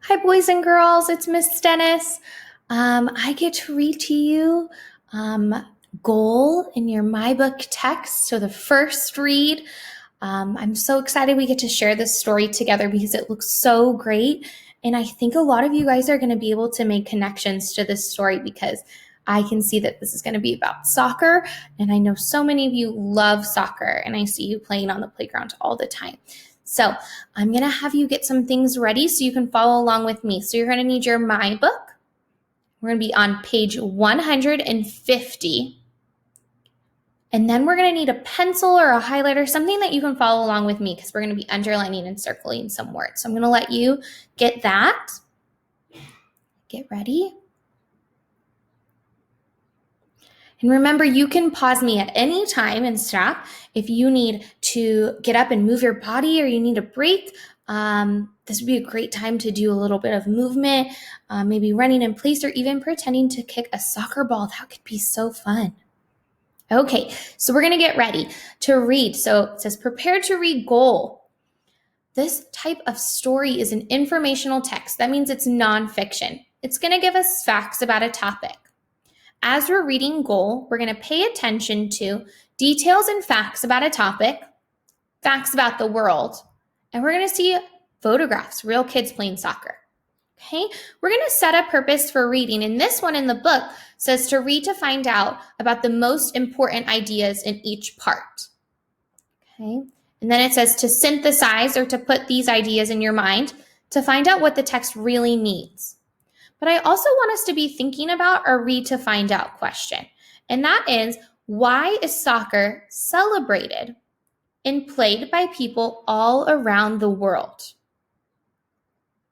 Hi, boys and girls. It's Miss Dennis. I get to read to you Goal in your myBook text. So the first read. I'm so excited we get to share this story together because it looks so great. And I think a lot of you guys are going to be able to make connections to this story because I can see that this is going to be about soccer. And I know so many of you love soccer, and I see you playing on the playground all the time. So I'm going to have you get some things ready so you can follow along with me. So you're going to need your myBook. We're going to be on page 150. And then we're going to need a pencil or a highlighter, something that you can follow along with me because we're going to be underlining and circling some words. So I'm going to let you get that. Get ready. And remember, you can pause me at any time and stop if you need to get up and move your body or you need a break. This would be a great time to do a little bit of movement, maybe running in place or even pretending to kick a soccer ball. That could be so fun. Okay, so we're going to get ready to read. So it says, prepare to read Goal. This type of story is an informational text. That means it's nonfiction. It's going to give us facts about a topic. As we're reading Goal, we're going to pay attention to details and facts about a topic, facts about the world, and we're going to see photographs, real kids playing soccer. Okay, we're going to set a purpose for reading, and this one in the book says to read to find out about the most important ideas in each part. Okay, and then it says to synthesize or to put these ideas in your mind to find out what the text really means. But I also want us to be thinking about our read to find out question, and that is, why is soccer celebrated and played by people all around the world?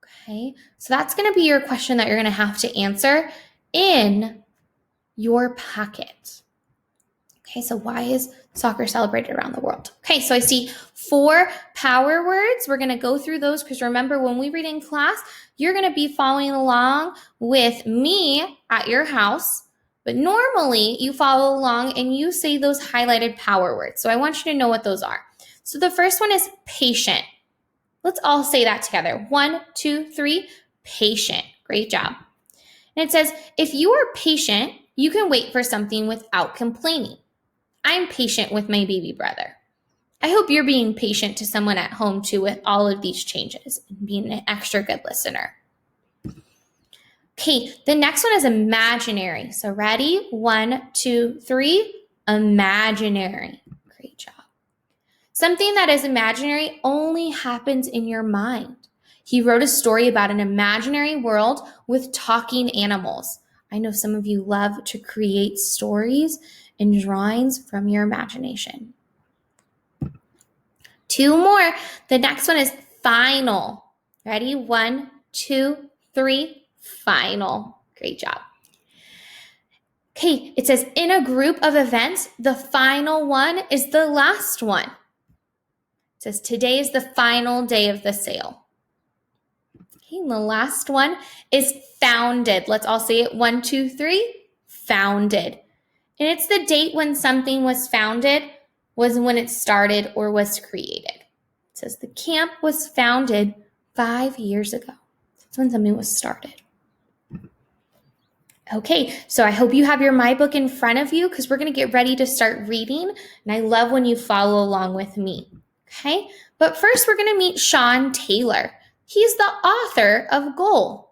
Okay, so that's going to be your question that you're going to have to answer in your packet. Okay, so why is soccer celebrated around the world? Okay, so I see 4 power words. We're going to go through those because remember, when we read in class, you're going to be following along with me at your house. But normally you follow along and you say those highlighted power words. So I want you to know what those are. So the first one is patient. Let's all say that together. 1, 2, 3, patient. Great job. And it says, if you are patient, you can wait for something without complaining. I'm patient with my baby brother. I hope you're being patient to someone at home too with all of these changes and being an extra good listener. Okay, the next one is imaginary. So ready? 1, 2, 3, imaginary. Great job. Something that is imaginary only happens in your mind. He wrote a story about an imaginary world with talking animals. I know some of you love to create stories and drawings from your imagination. 2 more. The next one is final. Ready? 1, 2, 3, final. Great job. Okay, it says in a group of events, the final one is the last one. It says today is the final day of the sale. Okay, and the last one is founded. Let's all say it. 1, 2, 3, founded. And it's the date when something was founded, was when it started or was created. It says the camp was founded 5 years ago. That's when something was started. Okay, so I hope you have your myBook in front of you because we're going to get ready to start reading. And I love when you follow along with me. Okay, but first we're going to meet Sean Taylor. He's the author of Goal.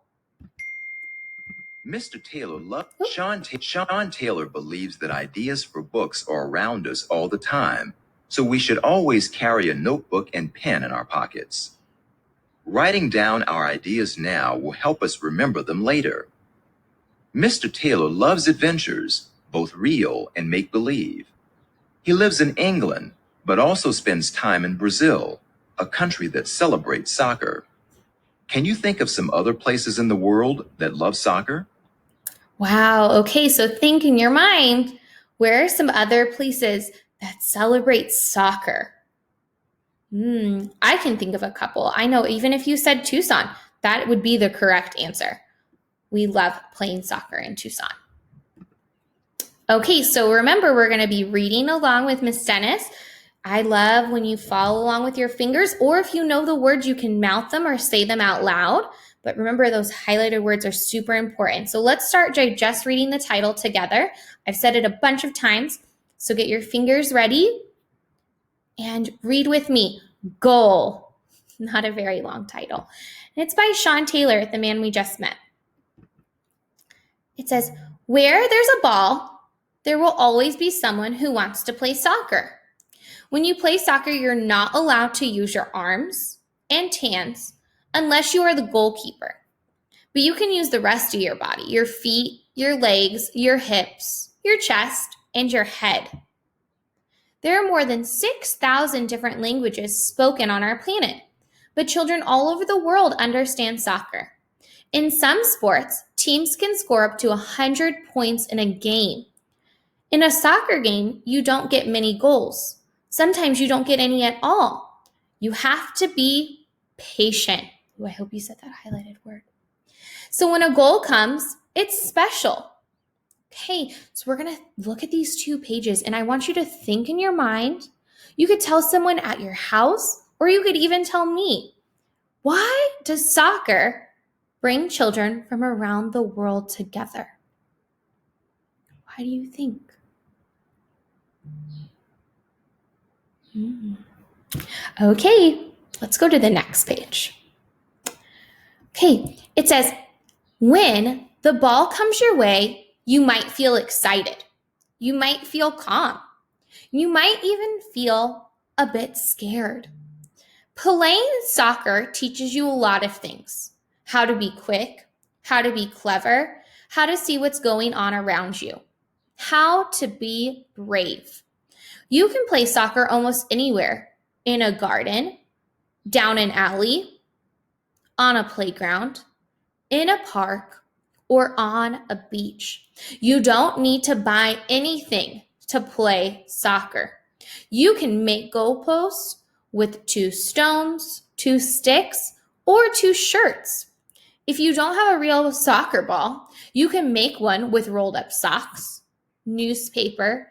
Mr. Taylor Sean Taylor believes that ideas for books are around us all the time, so we should always carry a notebook and pen in our pockets. Writing down our ideas now will help us remember them later. Mr. Taylor loves adventures, both real and make-believe. He lives in England, but also spends time in Brazil, a country that celebrates soccer. Can you think of some other places in the world that love soccer? Wow. Okay, so think in your mind, where are some other places that celebrate soccer? I can think of a couple. I know even if you said Tucson, that would be the correct answer. We love playing soccer in Tucson. Okay, so remember, we're going to be reading along with Miss Dennis. I love when you follow along with your fingers, or if you know the words, you can mouth them or say them out loud. But remember, those highlighted words are super important. So let's start by just reading the title together. I've said it a bunch of times, so get your fingers ready and read with me. Goal. Not a very long title. And it's by Sean Taylor, the man we just met. It says, where there's a ball, there will always be someone who wants to play soccer. When you play soccer, you're not allowed to use your arms and hands unless you are the goalkeeper. But you can use the rest of your body, your feet, your legs, your hips, your chest, and your head. There are more than 6,000 different languages spoken on our planet, but children all over the world understand soccer. In some sports, teams can score up to 100 points in a game. In a soccer game, you don't get many goals. Sometimes you don't get any at all. You have to be patient. Ooh, I hope you said that highlighted word. So when a goal comes, it's special. Okay, so we're going to look at these 2 pages, and I want you to think in your mind. You could tell someone at your house, or you could even tell me, why does soccer bring children from around the world together? Why do you think? Okay, let's go to the next page. Okay, it says, when the ball comes your way, you might feel excited. You might feel calm. You might even feel a bit scared. Playing soccer teaches you a lot of things. How to be quick, how to be clever, how to see what's going on around you, how to be brave. You can play soccer almost anywhere, in a garden, down an alley, on a playground, in a park, or on a beach. You don't need to buy anything to play soccer. You can make goalposts with 2 stones, 2 sticks, or 2 shirts. If you don't have a real soccer ball, you can make one with rolled up socks, newspaper,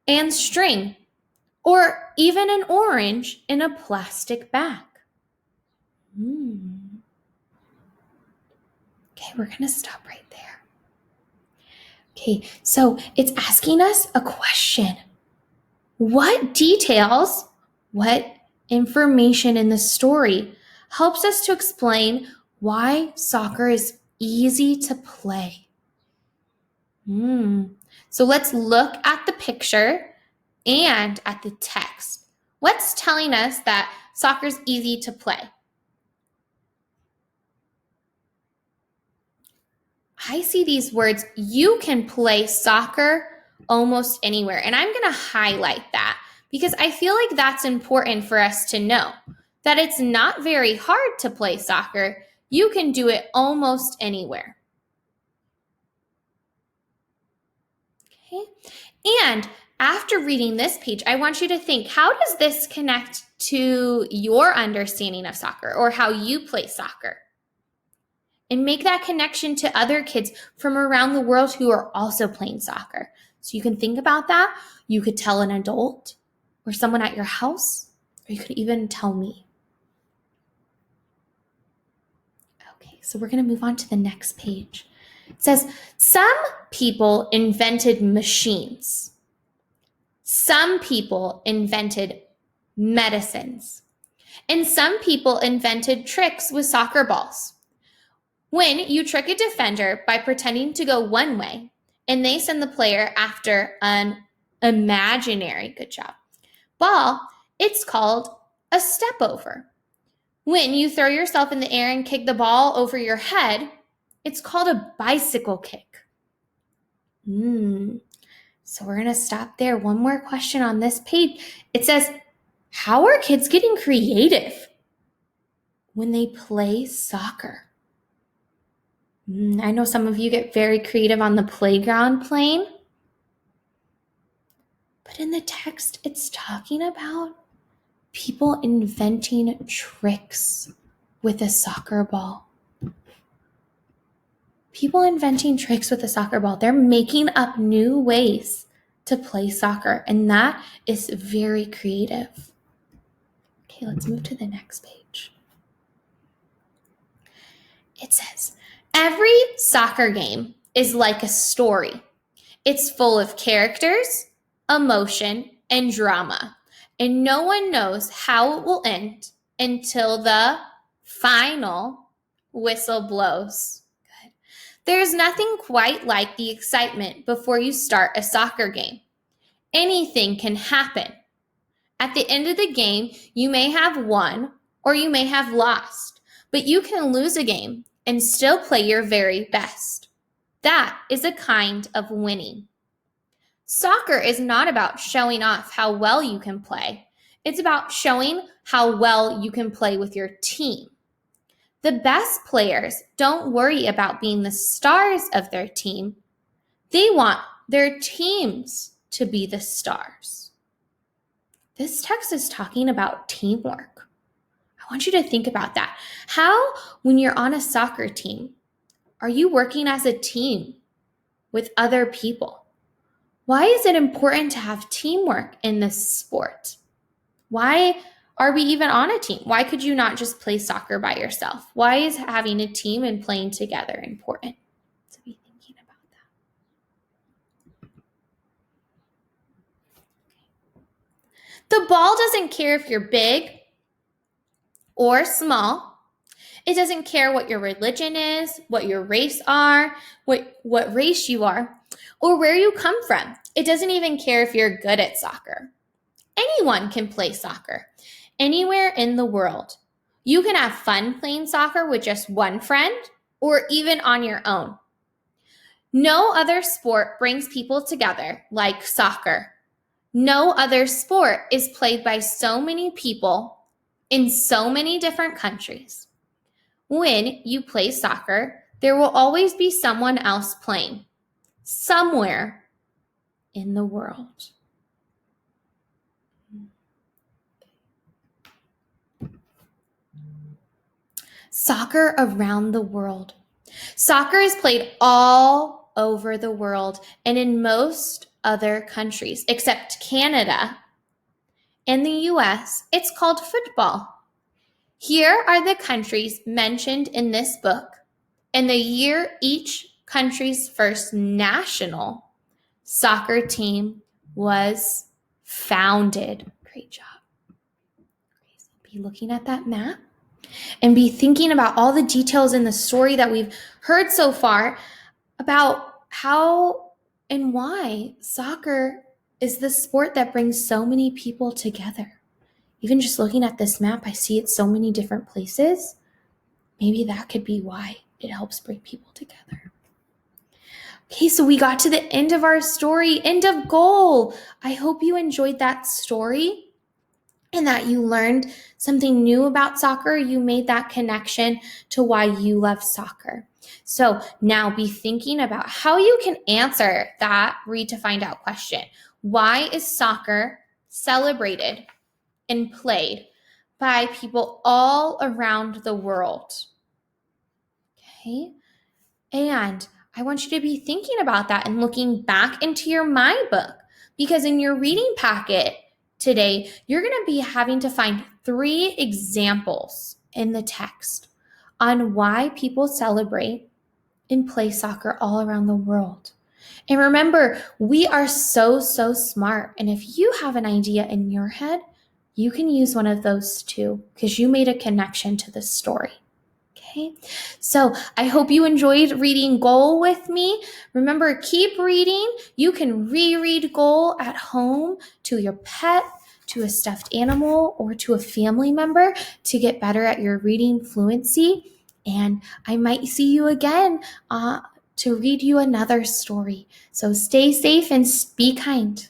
and string, or even an orange in a plastic bag. Okay, we're going to stop right there. Okay, so it's asking us a question. What details, what information in the story helps us to explain why soccer is easy to play? So let's look at the picture and at the text. What's telling us that soccer is easy to play? I see these words, you can play soccer almost anywhere. And I'm going to highlight that because I feel like that's important for us to know, that it's not very hard to play soccer. You can do it almost anywhere. Okay. And after reading this page, I want you to think, how does this connect to your understanding of soccer or how you play soccer? And make that connection to other kids from around the world who are also playing soccer. So you can think about that. You could tell an adult or someone at your house, or you could even tell me. Okay, so we're going to move on to the next page. It says, some people invented machines. Some people invented medicines. And some people invented tricks with soccer balls. When you trick a defender by pretending to go one way and they send the player after an imaginary, good job, ball, it's called a step over. When you throw yourself in the air and kick the ball over your head, it's called a bicycle kick. So we're going to stop there. One more question on this page. It says, how are kids getting creative when they play soccer? I know some of you get very creative on the playground playing. But in the text, it's talking about people inventing tricks with a soccer ball. People inventing tricks with a soccer ball. They're making up new ways to play soccer, and that is very creative. Okay, let's move to the next page. It says, every soccer game is like a story. It's full of characters, emotion, and drama, and no one knows how it will end until the final whistle blows. Good. There's nothing quite like the excitement before you start a soccer game. Anything can happen. At the end of the game, you may have won or you may have lost, but you can lose a game and still play your very best. That is a kind of winning. Soccer is not about showing off how well you can play. It's about showing how well you can play with your team. The best players don't worry about being the stars of their team. They want their teams to be the stars. This text is talking about teamwork. I want you to think about that. How, when you're on a soccer team, are you working as a team with other people? Why is it important to have teamwork in this sport? Why are we even on a team? Why could you not just play soccer by yourself? Why is having a team and playing together important? To be thinking about that. The ball doesn't care if you're big or small. It doesn't care what your religion is, what your race are, what race you are, or where you come from. It doesn't even care if you're good at soccer. Anyone can play soccer anywhere in the world. You can have fun playing soccer with just one friend or even on your own. No other sport brings people together like soccer. No other sport is played by so many people in so many different countries. When you play soccer, there will always be someone else playing somewhere in the world. Soccer around the world. Soccer is played all over the world and in most other countries, except Canada and the US, it's called football. Here are the countries mentioned in this book and the year each country's first national soccer team was founded. Great job. Be looking at that map and be thinking about all the details in the story that we've heard so far about how and why soccer is the sport that brings so many people together. Even just looking at this map, I see it so many different places. Maybe that could be why it helps bring people together. Okay, so we got to the end of our story, end of goal. I hope you enjoyed that story and that you learned something new about soccer. You made that connection to why you love soccer. So now be thinking about how you can answer that read to find out question. Why is soccer celebrated and played by people all around the world? Okay, and I want you to be thinking about that and looking back into your myBook, because in your reading packet today, you're going to be having to find 3 examples in the text on why people celebrate and play soccer all around the world. And remember, we are so smart. And if you have an idea in your head, you can use one of those too, because you made a connection to the story. Okay, so I hope you enjoyed reading Goal with me. Remember, keep reading. You can reread Goal at home to your pet, to a stuffed animal, or to a family member to get better at your reading fluency. And I might see you again to read you another story. So stay safe and be kind.